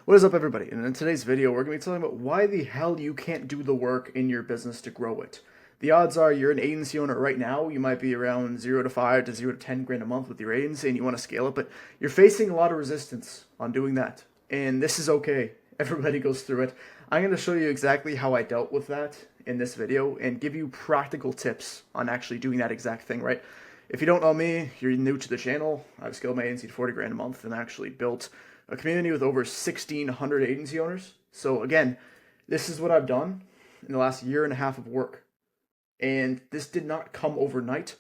What is up, everybody? And in today's video, we're going to be talking about why the hell you can't do the work in your business to grow it. The odds are you're an agency owner right now. You might be around 0 to 5 to 0 to 10 grand a month with your agency and you want to scale it, but you're facing a lot of resistance on doing that. And this is okay. Everybody goes through it. I'm going to show you exactly how I dealt with that in this video and give you practical tips on actually doing that exact thing, right? If you don't know me, you're new to the channel. I've scaled my agency to 40 grand a month and actually built a community with over 1,600 agency owners. So again, this is what I've done in the last year and a half of work. And this did not come overnight.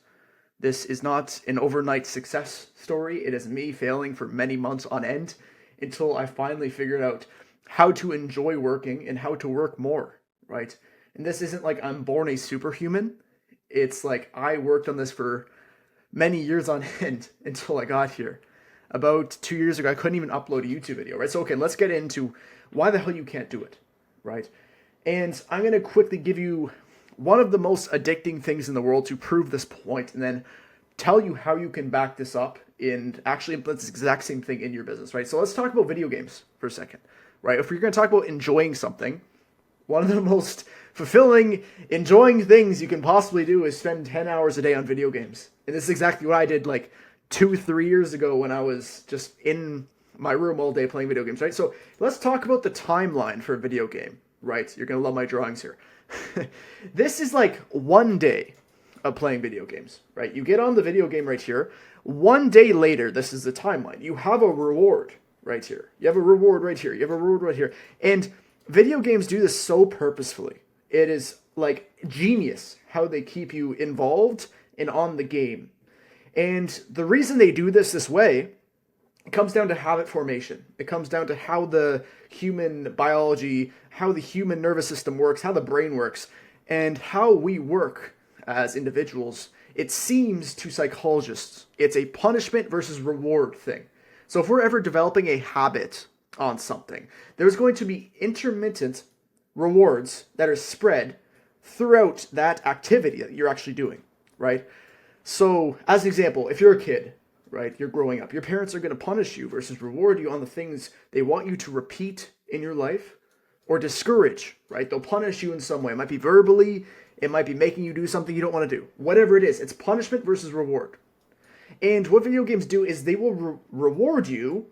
This is not an overnight success story. It is me failing for many months on end until I finally figured out how to enjoy working and how to work more, right? And this isn't like I'm born a superhuman. It's like I worked on this for many years on end until I got here. About 2 years ago, I couldn't even upload a YouTube video, right? So, okay, let's get into why the hell you can't do it, right? And I'm going to quickly give you one of the most addicting things in the world to prove this point, and then tell you how you can back this up and actually implement this exact same thing in your business, right? So let's talk about video games for a second, right? If we're going to talk about enjoying something, one of the most fulfilling, enjoying things you can possibly do is spend 10 hours a day on video games. And this is exactly what I did like 2-3 years ago when I was just in my room all day playing video games, right? So let's talk about the timeline for a video game, right? You're going to love my drawings here. This is like 1 day of playing video games, right? You get on the video game right here. 1 day later, this is the timeline. You have a reward right here. You have a reward right here. You have a reward right here. And video games do this so purposefully. It is like genius how they keep you involved and on the game. And the reason they do this way, it comes down to habit formation. It comes down to how the human biology, how the human nervous system works, how the brain works, and how we work as individuals. It seems to psychologists, it's a punishment versus reward thing. So if we're ever developing a habit on something, there's going to be intermittent rewards that are spread throughout that activity that you're actually doing, right? So, as an example, if you're a kid, right, you're growing up, your parents are going to punish you versus reward you on the things they want you to repeat in your life or discourage, right? They'll punish you in some way. It might be verbally, it might be making you do something you don't want to do. Whatever it is, it's punishment versus reward. And what video games do is they will reward you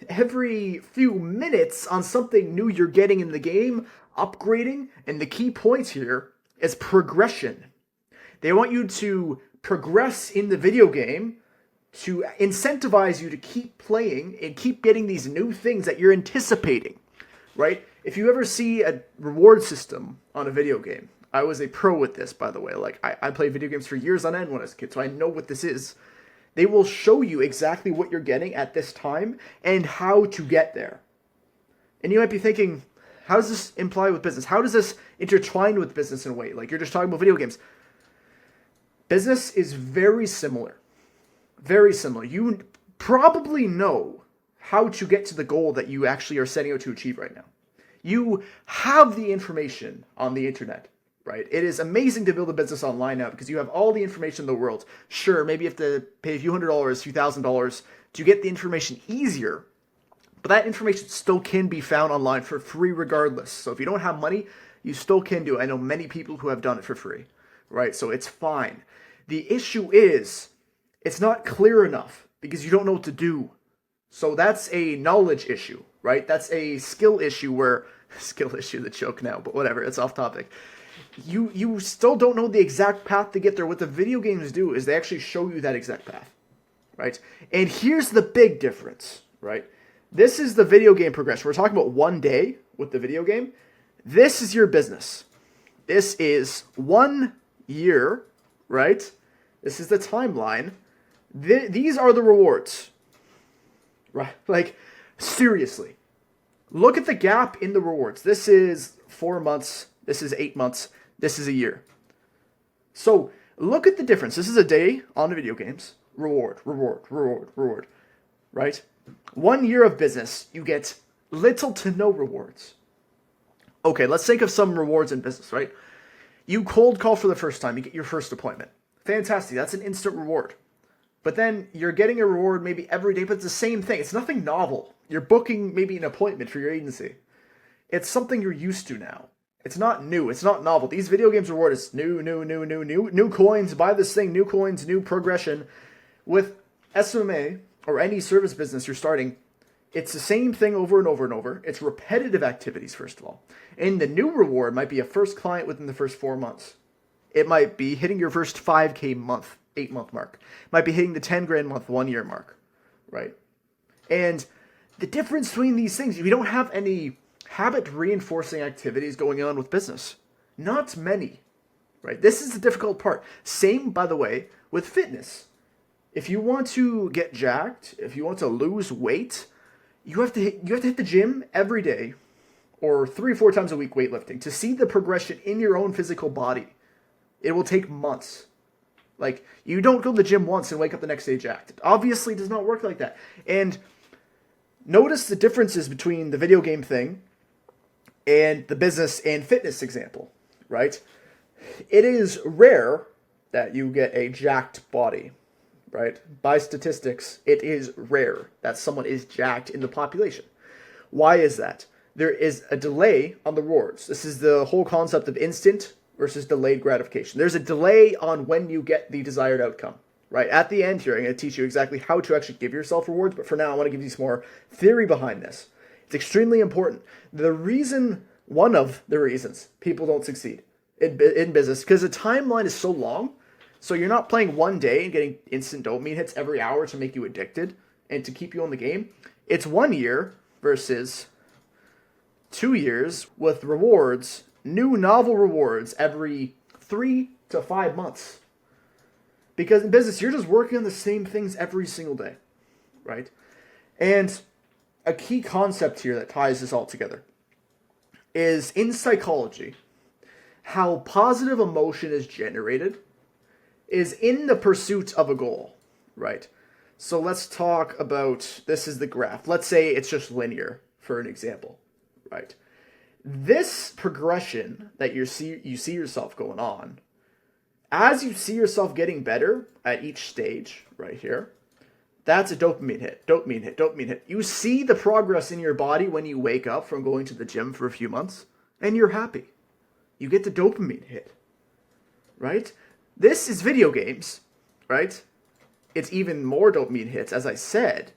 every few minutes on something new you're getting in the game, upgrading, and the key points here is progression. They want you to progress in the video game to incentivize you to keep playing and keep getting these new things that you're anticipating, right? If you ever see a reward system on a video game, I was a pro with this, by the way. Like, I played video games for years on end when I was a kid, so I know what this is. They will show you exactly what you're getting at this time and how to get there. And you might be thinking, how does this imply with business? How does this intertwine with business in a way? Like, you're just talking about video games. Business is very similar. Very similar. You probably know how to get to the goal that you actually are setting out to achieve right now. You have the information on the internet, right? It is amazing to build a business online now because you have all the information in the world. Sure, maybe you have to pay a few $100s, a few $1,000s to get the information easier, but that information still can be found online for free regardless. So if you don't have money, you still can do it. I know many people who have done it for free, right? So it's fine. The issue is, it's not clear enough because you don't know what to do. So that's a knowledge issue, right? That's a skill issue where, skill issue, the joke now, but whatever, it's off topic. You still don't know the exact path to get there. What the video games do is they actually show you that exact path, right? And here's the big difference, right? This is the video game progression. We're talking about 1 day with the video game. This is your business. This is 1 year, right? This is the timeline. These are the rewards, right? Like, seriously. Look at the gap in the rewards. This is 4 months. This is 8 months. This is a year. So, look at the difference. This is a day on the video games. Reward, reward, reward, reward, right? 1 year of business, you get little to no rewards. Okay, let's think of some rewards in business, right? You cold call for the first time. You get your first appointment. Fantastic. That's an instant reward. But then you're getting a reward maybe every day, but it's the same thing. It's nothing novel. You're booking maybe an appointment for your agency. It's something you're used to now. It's not new. It's not novel. These video games reward is new coins. Buy this thing, new coins, new progression. With SMMA or any service business you're starting, it's the same thing over and over and over. It's repetitive activities, first of all. And the new reward might be a first client within the first 4 months. It might be hitting your first 5K month, 8-month mark. It might be hitting the 10 grand month, 1 year mark, right? And the difference between these things, we don't have any habit reinforcing activities going on with business. Not many, right? This is the difficult part. Same, by the way, with fitness. If you want to get jacked, if you want to lose weight, you have to hit the gym every day or 3 or 4 times a week weightlifting to see the progression in your own physical body. It will take months. Like, you don't go to the gym once and wake up the next day jacked. It obviously does not work like that. And notice the differences between the video game thing and the business and fitness example, right? It is rare that you get a jacked body, right? By statistics, it is rare that someone is jacked in the population. Why is that? There is a delay on the rewards. This is the whole concept of instant versus delayed gratification. There's a delay on when you get the desired outcome, right? At the end here, I'm going to teach you exactly how to actually give yourself rewards, but for now, I want to give you some more theory behind this. It's extremely important. One of the reasons people don't succeed in business, because the timeline is so long, so you're not playing one day and getting instant dopamine hits every hour to make you addicted and to keep you on the game. It's 1 year versus 2 years with rewards, new novel rewards every 3 to 5 months. Because in business, you're just working on the same things every single day, right? And a key concept here that ties this all together is in psychology, how positive emotion is generated is in the pursuit of a goal, right? So let's talk about, this is the graph. Let's say it's just linear for an example, right? This progression that you see yourself going on, as you see yourself getting better at each stage right here, that's a dopamine hit, dopamine hit, dopamine hit. You see the progress in your body when you wake up from going to the gym for a few months, and you're happy. You get the dopamine hit, right? This is video games, right? It's even more dopamine hits, as I said,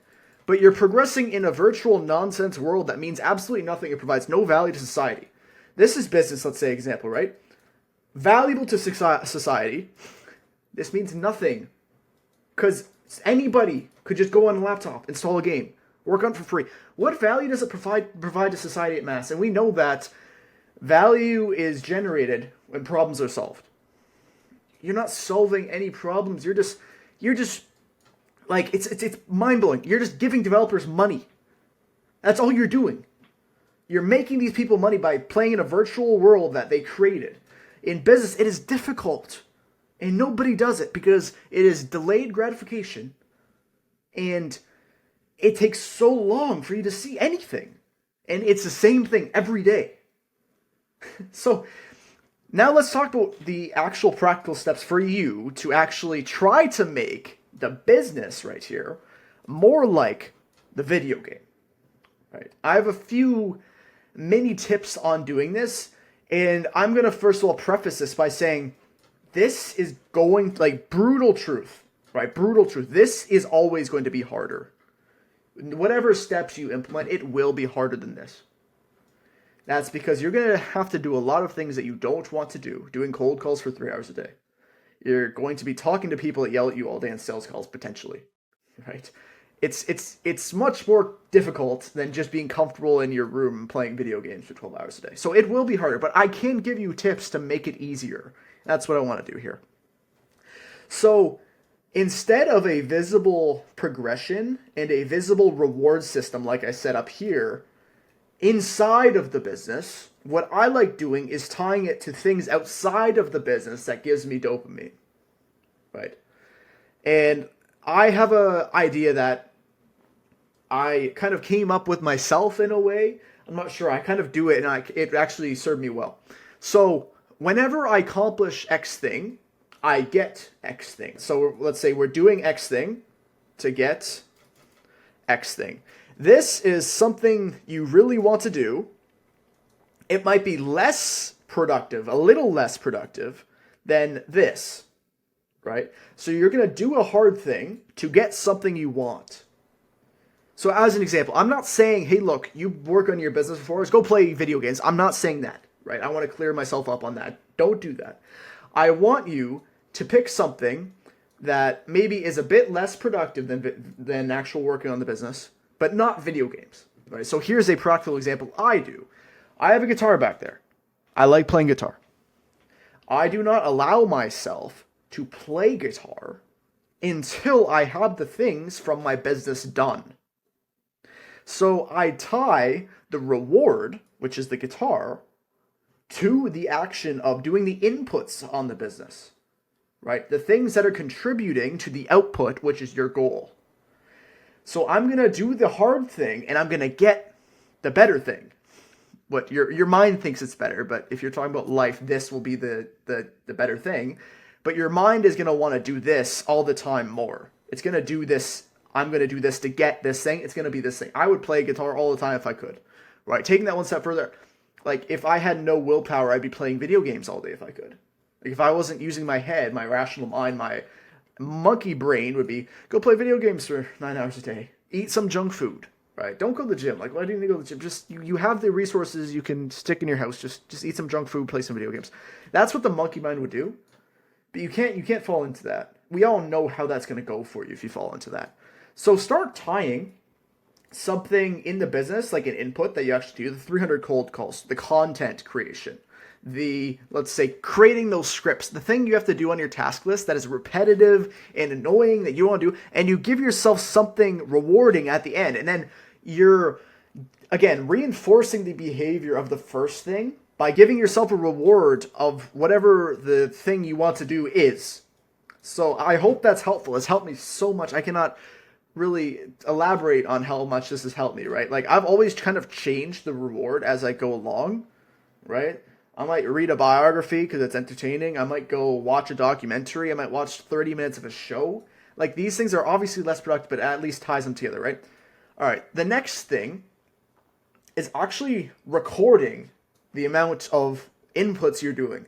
but you're progressing in a virtual nonsense world that means absolutely nothing. It provides no value to society. This is business, let's say, example, right? Valuable to society. This means nothing. Because anybody could just go on a laptop, install a game, work on it for free. What value does it provide to society at mass? And we know that value is generated when problems are solved. You're not solving any problems. You're just like, it's mind-blowing. You're just giving developers money. That's all you're doing. You're making these people money by playing in a virtual world that they created. In business, it is difficult. And nobody does it because it is delayed gratification. And it takes so long for you to see anything. And it's the same thing every day. So now let's talk about the actual practical steps for you to actually try to make the business right here more like the video game. Right? I have a few mini tips on doing this. And I'm going to first of all preface this by saying this is going, like, brutal truth, right? Brutal truth. This is always going to be harder. Whatever steps you implement, it will be harder than this. That's because you're going to have to do a lot of things that you don't want to do, doing cold calls for 3 hours a day. You're going to be talking to people that yell at you all day on sales calls, potentially, right? It's much more difficult than just being comfortable in your room playing video games for 12 hours a day. So it will be harder, but I can give you tips to make it easier. That's what I want to do here. So instead of a visible progression and a visible reward system, like I set up here, inside of the business, what I like doing is tying it to things outside of the business that gives me dopamine, right? And I have an idea that I kind of came up with myself in a way. I'm not sure. I kind of do it, and it actually served me well. So whenever I accomplish X thing, I get X thing. So let's say we're doing X thing to get X thing. This is something you really want to do. It might be less productive, a little less productive than this, right? So you're going to do a hard thing to get something you want. So as an example, I'm not saying, hey, look, you work on your business before, go play video games. I'm not saying that, right? I want to clear myself up on that. Don't do that. I want you to pick something that maybe is a bit less productive than actual working on the business, but not video games, right? So here's a practical example I do. I have a guitar back there. I like playing guitar. I do not allow myself to play guitar until I have the things from my business done. So I tie the reward, which is the guitar, to the action of doing the inputs on the business, right? The things that are contributing to the output, which is your goal. So I'm going to do the hard thing and I'm going to get the better thing. What your mind thinks it's better, but if you're talking about life, this will be the better thing. But your mind is going to want to do this all the time more. It's going to do this. I'm going to do this to get this thing. It's going to be this thing. I would play guitar all the time if I could, right? Taking that one step further, like if I had no willpower, I'd be playing video games all day if I could. Like if I wasn't using my head, my rational mind, my monkey brain would be, go play video games for 9 hours a day. Eat some junk food, right? Don't go to the gym. Like, why do you need to go to the gym? Just, you have the resources you can stick in your house. Just eat some junk food, play some video games. That's what the monkey mind would do. But you can't fall into that. We all know how that's going to go for you if you fall into that. So start tying something in the business, like an input that you actually do, the 300 cold calls, the content creation, the, let's say, creating those scripts, the thing you have to do on your task list that is repetitive and annoying that you want to do, and you give yourself something rewarding at the end. And then you're, again, reinforcing the behavior of the first thing by giving yourself a reward of whatever the thing you want to do is. So I hope that's helpful. It's helped me so much. I cannot really elaborate on how much this has helped me, right? Like I've always kind of changed the reward as I go along, right? I might read a biography because it's entertaining. I might go watch a documentary. I might watch 30 minutes of a show. Like these things are obviously less productive, but at least ties them together, right? All right. The next thing is actually recording the amount of inputs you're doing.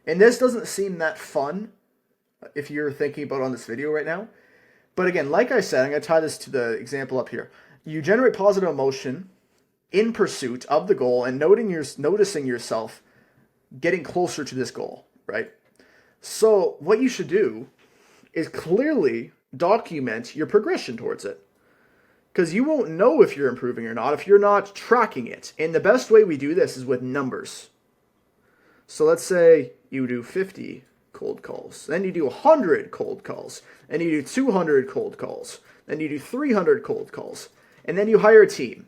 And this doesn't seem that fun if you're thinking about on this video right now. But again, like I said, I'm going to tie this to the example up here. You generate positive emotion in pursuit of the goal and noticing yourself getting closer to this goal, right? So what you should do is clearly document your progression towards it. Because you won't know if you're improving or not if you're not tracking it. And the best way we do this is with numbers. So let's say you do 50 cold calls. Then you do 100 cold calls. Then you do 200 cold calls. Then you do 300 cold calls. And then you hire a team.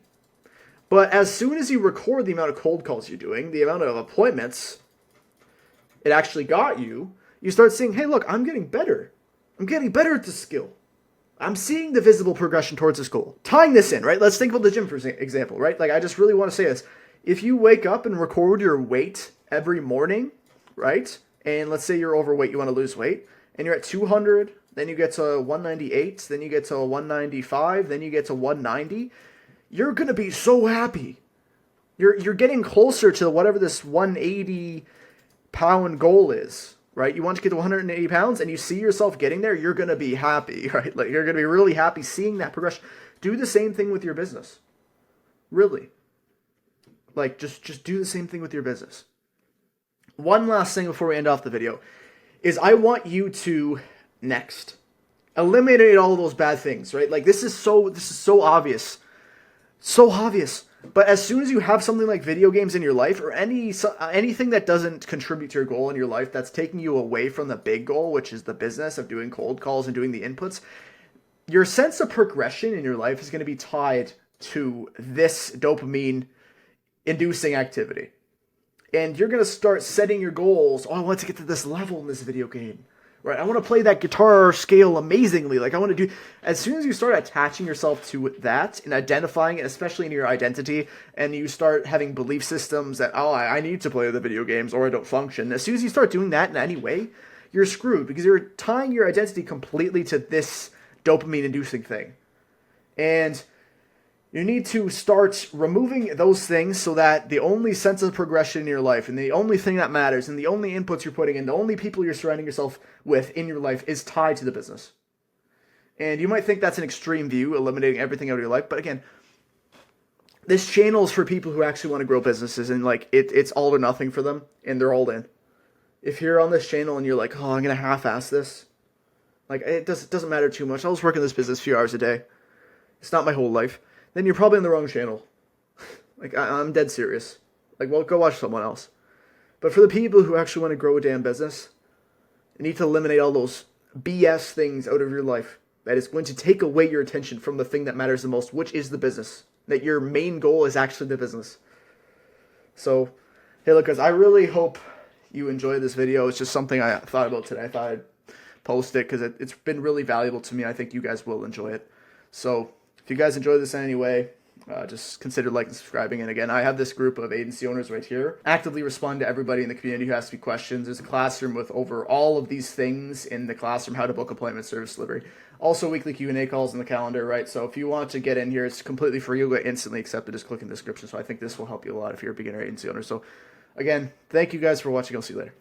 But as soon as you record the amount of cold calls you're doing, the amount of appointments it actually got you, you start seeing, hey, look, I'm getting better. I'm getting better at this skill. I'm seeing the visible progression towards this goal. Tying this in, right? Let's think about the gym for example, right? Like I just really want to say this. If you wake up and record your weight every morning, right? And let's say you're overweight, you want to lose weight, and you're at 200, then you get to 198, then you get to 195, then you get to 190, you're going to be so happy. You're getting closer to whatever this 180 pound goal is, right? You want to get to 180 pounds and you see yourself getting there, you're going to be happy, right? Like you're going to be really happy seeing that progression. Do the same thing with your business. Really. Like just do the same thing with your business. One last thing before we end off the video is I want you to next eliminate all those bad things, right? Like this is so obvious. So obvious. But as soon as you have something like video games in your life or anything that doesn't contribute to your goal in your life that's taking you away from the big goal, which is the business of doing cold calls and doing the inputs, your sense of progression in your life is going to be tied to this dopamine inducing activity. And you're going to start setting your goals. Oh, I want to get to this level in this video game. Right? I want to play that guitar scale amazingly. Like I want to do, as soon as you start attaching yourself to that and identifying it, especially in your identity, and you start having belief systems that, oh, I need to play the video games or I don't function. As soon as you start doing that in any way, you're screwed because you're tying your identity completely to this dopamine-inducing thing. And you need to start removing those things so that the only sense of progression in your life and the only thing that matters and the only inputs you're putting in, the only people you're surrounding yourself with in your life is tied to the business. And you might think that's an extreme view, eliminating everything out of your life. But again, this channel is for people who actually want to grow businesses and like it's all or nothing for them and they're all in. If you're on this channel and you're like, oh, I'm going to half-ass this, like it doesn't matter too much. I'll just work in this business a few hours a day. It's not my whole life. Then you're probably on the wrong channel. Like, I'm dead serious. Like, well, go watch someone else. But for the people who actually want to grow a damn business, you need to eliminate all those BS things out of your life that is going to take away your attention from the thing that matters the most, which is the business. That your main goal is actually the business. So, hey, look, guys, I really hope you enjoyed this video. It's just something I thought about today. I thought I'd post it because it's been really valuable to me. I think you guys will enjoy it. So, if you guys enjoyed this in any way, just consider liking and subscribing. And again, I have this group of agency owners right here. Actively respond to everybody in the community who asks me questions. There's a classroom with over all of these things in the classroom, how to book appointment, service delivery. Also weekly Q&A calls in the calendar, right? So if you want to get in here, it's completely free. You'll get instantly accepted. Just click in the description. So I think this will help you a lot if you're a beginner agency owner. So again, thank you guys for watching. I'll see you later.